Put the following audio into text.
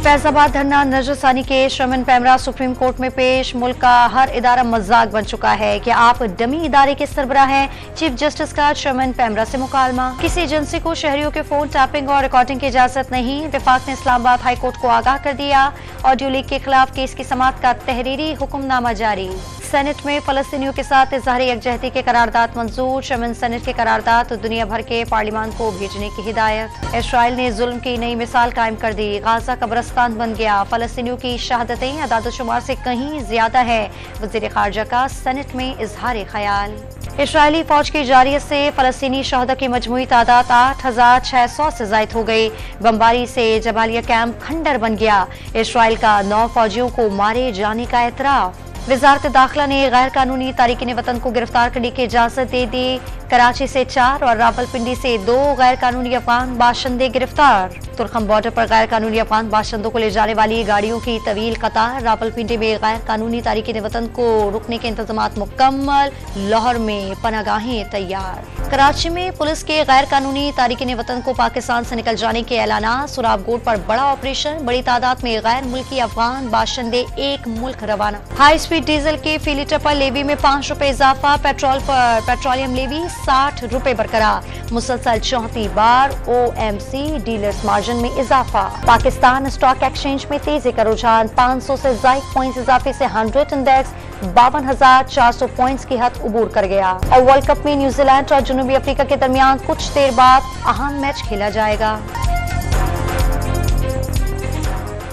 फैजाबाद धरना नजरसानी के शमन पैमरा सुप्रीम कोर्ट में पेश। मुल्क का हर इदारा मजाक बन चुका है कि आप डमी इदारे के सरबराह हैं। चीफ जस्टिस का शमन पैमरा से मुकालमा। किसी एजेंसी को शहरियों के फोन टैपिंग और रिकॉर्डिंग की इजाजत नहीं। वफाक ने इस्लामाबाद हाई कोर्ट को आगाह कर दिया। ऑडियो लीक के खिलाफ केस की समाअत का तहरीरी हुक्मनामा जारी। सेनेट में फलस्तीनियों के साथ इजहार यकजहती के करारदाद मंजूर। शमन सेनेट के करारदाद दुनिया भर के पार्लियामान को भेजने की हिदायत। इसराइल ने जुल्म की नई मिसाल कायम कर दी। गाजा कब्रिस्तान बन गया। फलस्तीनियों की शहादतें अदाद-ओ-शुमार से कहीं ज्यादा है। वज़ीर ख़ारजा का सेनेट में इजहार ख्याल। इसराइली फौज की जारियत से फलस्तीनी शहदा की मजमूई तादाद 8,600 से जायद हो गई। बमबारी से जबालिया कैंप खंडर बन गया। इसराइल का 9 फौजियों को मारे जाने का एतराफ। वजारत दाखिला ने गैर कानूनी तारिकीन वतन को गिरफ्तार करने की इजाजत दे दी। कराची से 4 और रावलपिंडी से 2 गैर कानूनी अफगान बाशिंदे गिरफ्तार। तुर्खम बॉर्डर पर गैर कानूनी अफगान बाशिंदों को ले जाने वाली गाड़ियों की तवील कतार। रावलपिंडी में गैर कानूनी तारिकीन वतन को रुकने के इंतजामात मुकम्मल। लाहौर में पनागाहें तैयार। कराची में पुलिस के गैर कानूनी तारिकीन वतन को पाकिस्तान से निकल जाने के ऐलान। सुराबगोट पर बड़ा ऑपरेशन। बड़ी तादाद में गैर मुल्की अफगान बाशिंदे एक मुल्क रवाना। हाई स्पीड डीजल के फी लीटर पर लेवी में 5 रुपए इजाफा। पेट्रोल पर पेट्रोलियम लेवी 60 रुपए बरकरार। मुसलसल 34 बार OMC डीलर्स मार्जिन में इजाफा। पाकिस्तान स्टॉक एक्सचेंज में तेजी का रुझान। 500 से ज्यादा पॉइंट्स इजाफे से 100 इंडेक्स 52,400 पॉइंट्स की हद उबूर कर गया। और वर्ल्ड कप में न्यूजीलैंड और जनूबी अफ्रीका के दरमियान कुछ देर बाद अहम मैच खेला जाएगा।